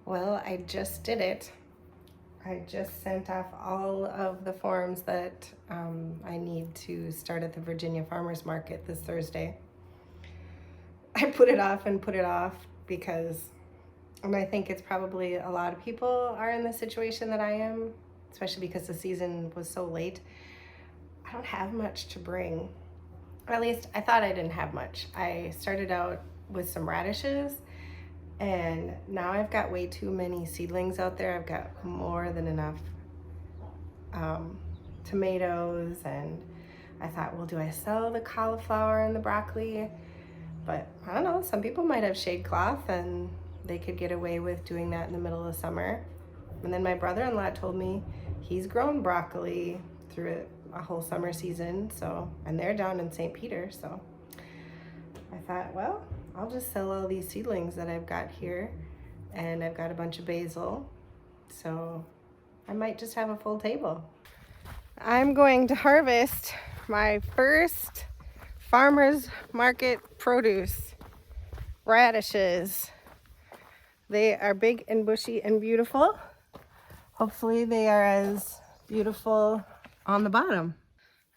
Well, I just did it. I just sent off all of the forms that I need to start at the Virginia Farmers Market this Thursday. I put it off and put it off because, and I think it's probably a lot of people are in the situation that I am, especially because the season was so late. I don't have much to bring. Or at least I thought I didn't have much. I started out with some radishes, and now I've got way too many seedlings out there. I've got more than enough tomatoes, and I thought, well, do I sell the cauliflower and the broccoli? But I don't know, some people might have shade cloth and they could get away with doing that in the middle of summer. And then my brother-in-law told me he's grown broccoli through a whole summer season, so, and they're down in St. Peter, so I thought, well, I'll just sell all these seedlings that I've got here, and I've got a bunch of basil, so I might just have a full table. I'm going to harvest my first farmer's market produce, radishes. They are big and bushy and beautiful. Hopefully they are as beautiful on the bottom.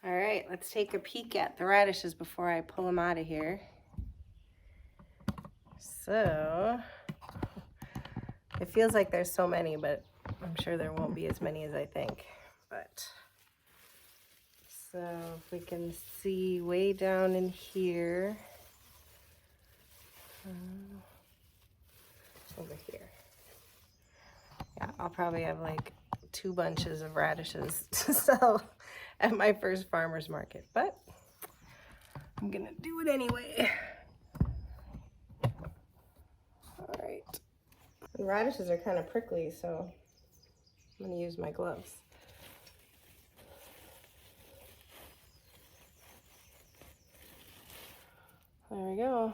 All right, let's take a peek at the radishes before I pull them out of here. So, it feels like there's so many, but I'm sure there won't be as many as I think. But, so if we can see way down in here, over here. Yeah, I'll probably have like 2 bunches of radishes to sell at my first farmer's market, but I'm gonna do it anyway. All right. And radishes are kind of prickly, so I'm gonna use my gloves. There we go.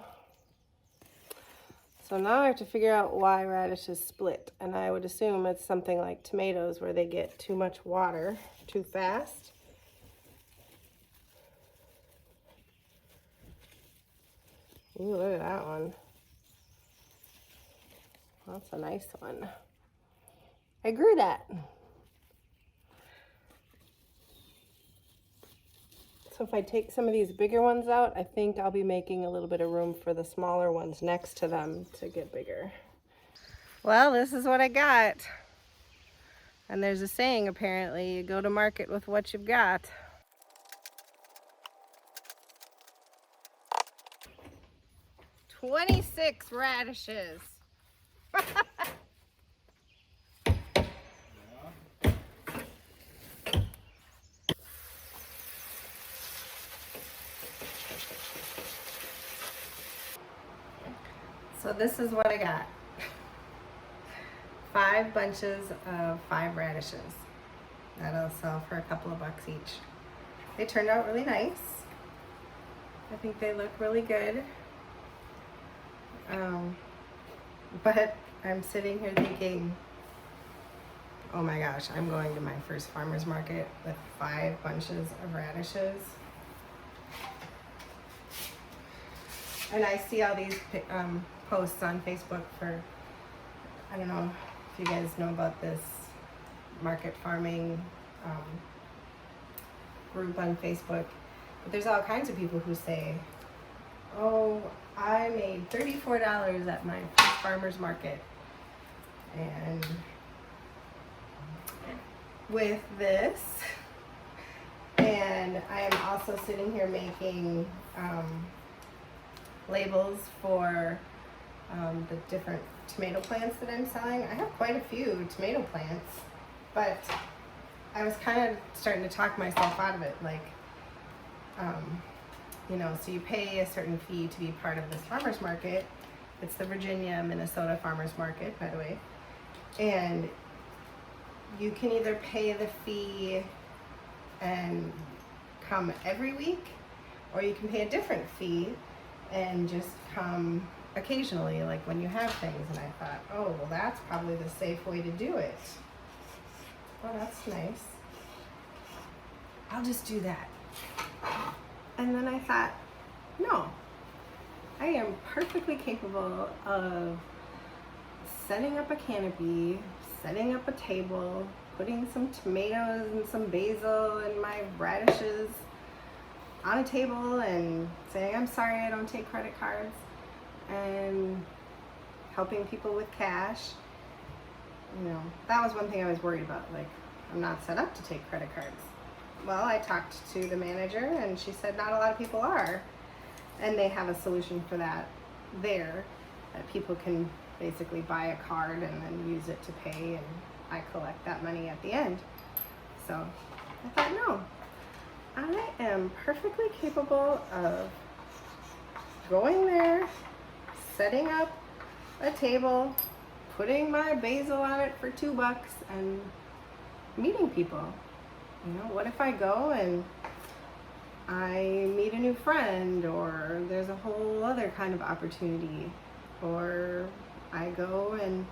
So now I have to figure out why radishes split, and I would assume it's something like tomatoes where they get too much water too fast. Ooh, look at that one. That's a nice one. I grew that. So if I take some of these bigger ones out, I think I'll be making a little bit of room for the smaller ones next to them to get bigger. Well, this is what I got. And there's a saying, apparently, you go to market with what you've got. "26 radishes." So this is what I got. 5 bunches of 5 radishes. That'll sell for a couple of bucks each. They turned out really nice. I think they look really good. But I'm sitting here thinking, oh my gosh, I'm going to my first farmer's market with 5 bunches of radishes. And I see all these posts on Facebook for, I don't know if you guys know about this market farming group on Facebook, but there's all kinds of people who say, oh, I made $34 at my first farmer's market. And with this, and I am also sitting here making labels for the different tomato plants that I'm selling. I have quite a few tomato plants, but I was kind of starting to talk myself out of it, like, you know, so you pay a certain fee to be part of this farmer's market. It's the Virginia, Minnesota farmer's market, by the way. And you can either pay the fee and come every week, or you can pay a different fee and just come occasionally, like when you have things. And I thought, oh, well, that's probably the safe way to do it. Oh, that's nice. I'll just do that. And then I thought, no, I am perfectly capable of setting up a canopy, setting up a table, putting some tomatoes and some basil and my radishes on a table and saying, I'm sorry, I don't take credit cards, and helping people with cash. You know, that was one thing I was worried about. Like, I'm not set up to take credit cards. Well, I talked to the manager and she said not a lot of people are. And they have a solution for that there, that people can basically buy a card and then use it to pay, and I collect that money at the end. So I thought, no, I am perfectly capable of going there, setting up a table, putting my basil on it for $2 and meeting people. You know, what if I go and I meet a new friend, or there's a whole other kind of opportunity, or I go and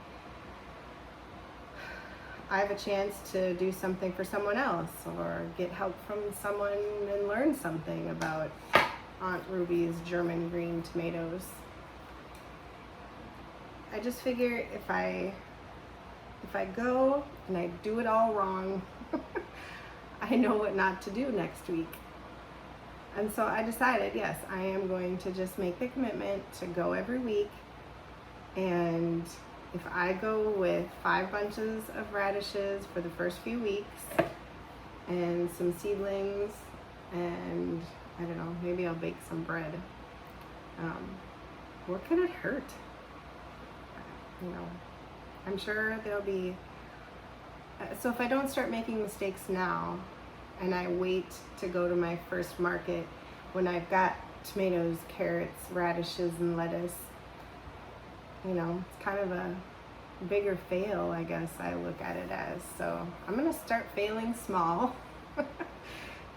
I have a chance to do something for someone else, or get help from someone and learn something about Aunt Ruby's German green tomatoes. I just figure if I go and I do it all wrong, I know what not to do next week. And so I decided, yes, I am going to just make the commitment to go every week. And if I go with 5 bunches of radishes for the first few weeks and some seedlings, and I don't know, maybe I'll bake some bread. What could it hurt? You know, I'm sure there'll be, so if I don't start making mistakes now and I wait to go to my first market when I've got tomatoes, carrots, radishes, and lettuce, you know, it's kind of a bigger fail, I guess I look at it as. So I'm gonna start failing small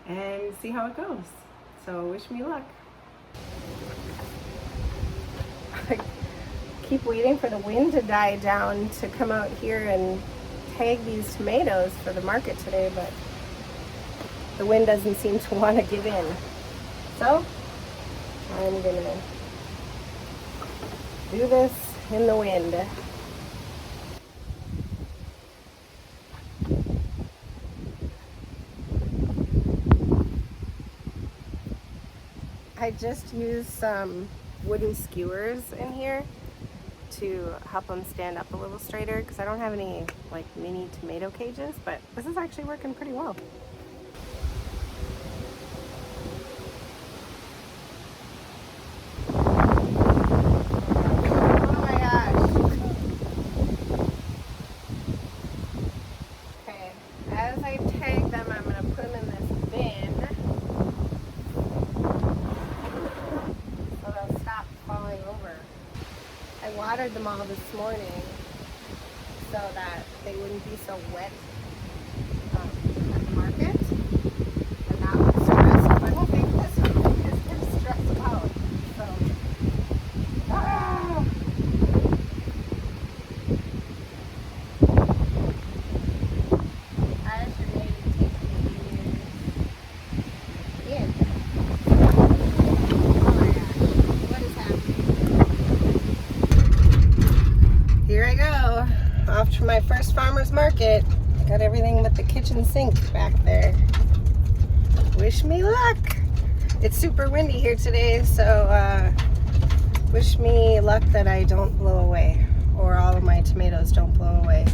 and see how it goes. So wish me luck. I keep waiting for the wind to die down to come out here and tag these tomatoes for the market today, but the wind doesn't seem to want to give in. So I'm gonna do this in the wind. I just used some wooden skewers in here to help them stand up a little straighter, because I don't have any like mini tomato cages, but this is actually working pretty well. Oh my gosh. Okay, as I tag them, I'm gonna put them in this bin so they'll stop falling over. I watered them all this morning so that they wouldn't be so wet at the market, and that would stress them. I don't think this is going to stress them out. So, I should maybe take these in. Oh my gosh, what is happening? Here I go, off to my first farmer's market. Got everything but the kitchen sink back there. Wish me luck. It's super windy here today, so wish me luck that I don't blow away, or all of my tomatoes don't blow away.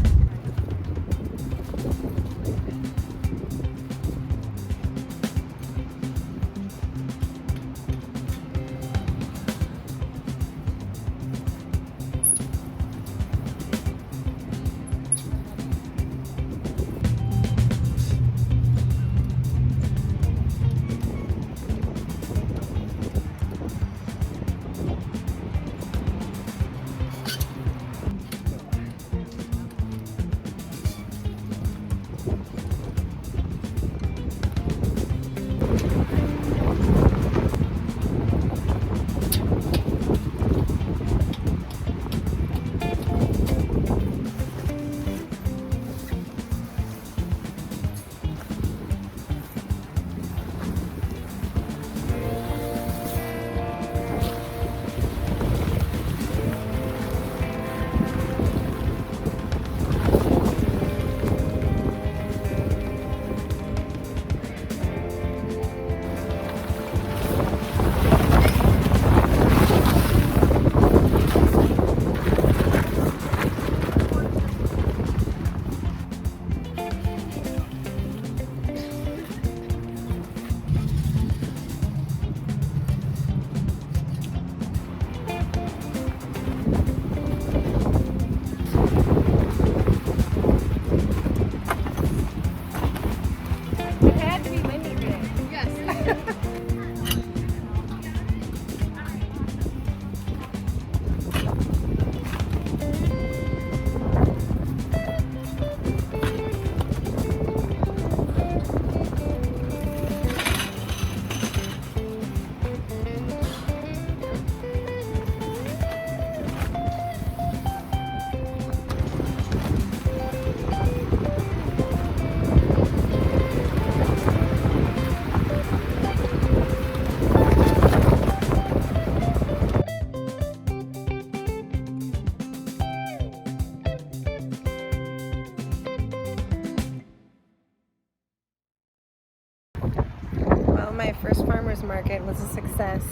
my first farmer's market was a success.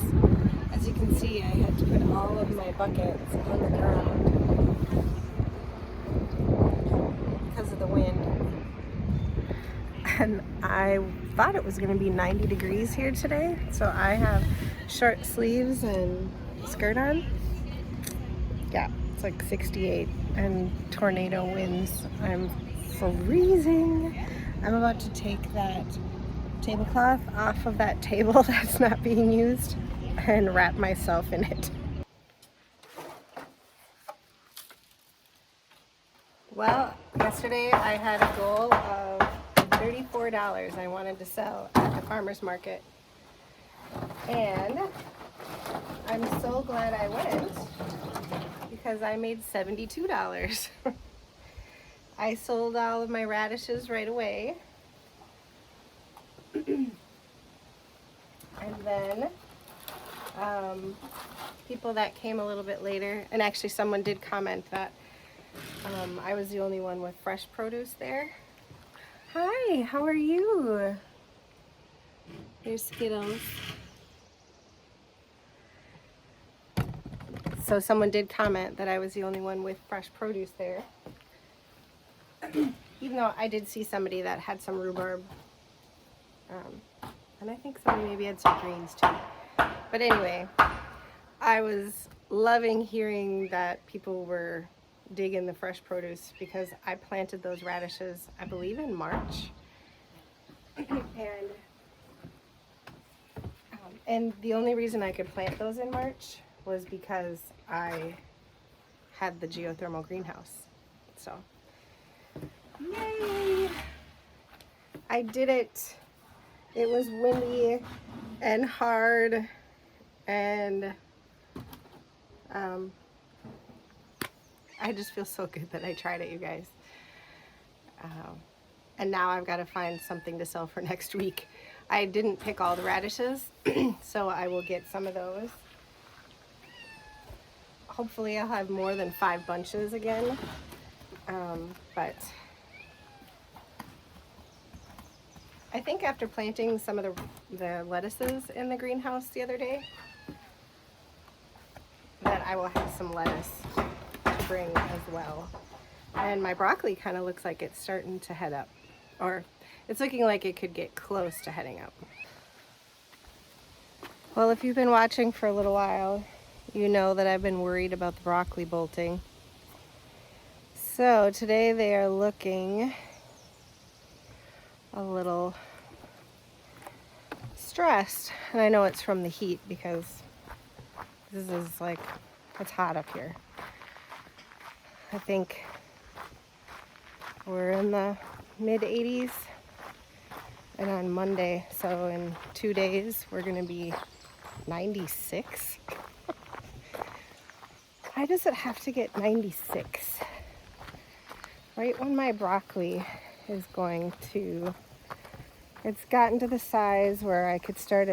As you can see, I had to put all of my buckets on the ground because of the wind. And I thought it was going to be 90 degrees here today, so I have short sleeves and skirt on. Yeah, it's like 68 and tornado winds. I'm freezing. I'm about to take that tablecloth off of that table that's not being used and wrap myself in it. Well, yesterday I had a goal of $34 I wanted to sell at the farmer's market, and I'm so glad I went because I made $72. I sold all of my radishes right away. And then people that came a little bit later, and actually someone did comment that I was the only one with fresh produce there. Hi, how are you? There's Skittles. So someone did comment that I was the only one with fresh produce there. Even though I did see somebody that had some rhubarb. And I think somebody maybe had some greens too. But anyway, I was loving hearing that people were digging the fresh produce because I planted those radishes, I believe, in March. And the only reason I could plant those in March was because I had the geothermal greenhouse. So, yay! I did it. It was windy and hard, and I just feel so good that I tried it, you guys. And now I've got to find something to sell for next week. I didn't pick all the radishes, so I will get some of those. Hopefully I'll have more than 5 bunches again, but I think after planting some of the lettuces in the greenhouse the other day, that I will have some lettuce to bring as well. And my broccoli kind of looks like it's starting to head up, or it's looking like it could get close to heading up. Well, if you've been watching for a little while, you know that I've been worried about the broccoli bolting. So today they are looking a little stressed, and I know it's from the heat because this is like, it's hot up here. I think we're in the mid 80s, and on Monday, so in 2 days, we're gonna be 96. Why does it have to get 96? Right when my broccoli is going to, it's gotten to the size where I could start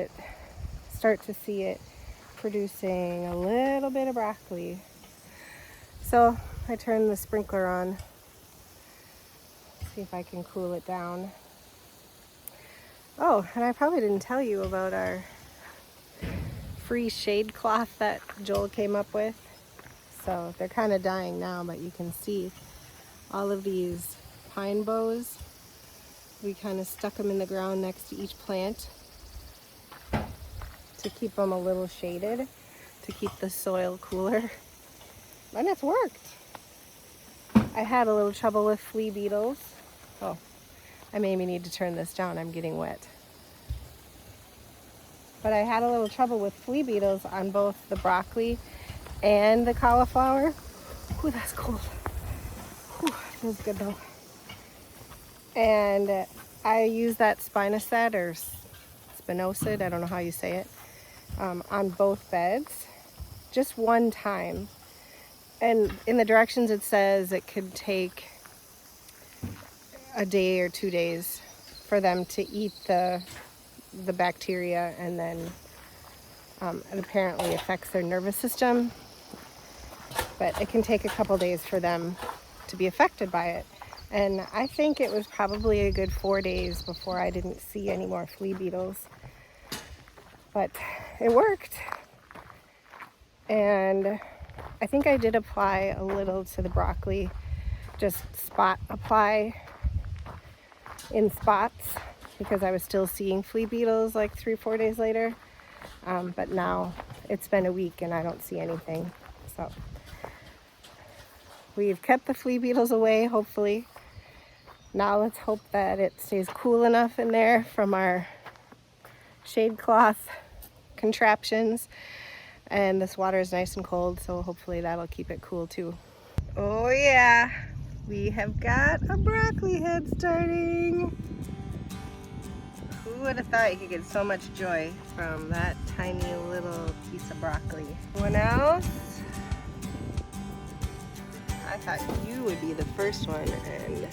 to see it producing a little bit of broccoli. So I turned the sprinkler on, see if I can cool it down. Oh, and I probably didn't tell you about our free shade cloth that Joel came up with. So they're kind of dying now, but you can see all of these pine boughs. We kind of stuck them in the ground next to each plant to keep them a little shaded, to keep the soil cooler. And it's worked. I had a little trouble with flea beetles. Oh, I maybe need to turn this down. I'm getting wet. But I had a little trouble with flea beetles on both the broccoli and the cauliflower. Ooh, that's cold. Ooh, feels good though. And I use that spinosad or spinosad, I don't know how you say it, on both beds, just one time. And in the directions it says it could take a day or 2 days for them to eat the bacteria, and then it apparently affects their nervous system, but it can take a couple days for them to be affected by it. And I think it was probably a good 4 days before I didn't see any more flea beetles. but it worked. And I think I did apply a little to the broccoli, just spot apply in spots, because I was still seeing flea beetles like 3-4 days later. But now it's been a week and I don't see anything. So we've kept the flea beetles away, hopefully. Now let's hope that it stays cool enough in there from our shade cloth contraptions. And this water is nice and cold, so hopefully that'll keep it cool too. Oh yeah, we have got a broccoli head starting. Who would have thought you could get so much joy from that tiny little piece of broccoli? Anyone else? I thought you would be the first one, and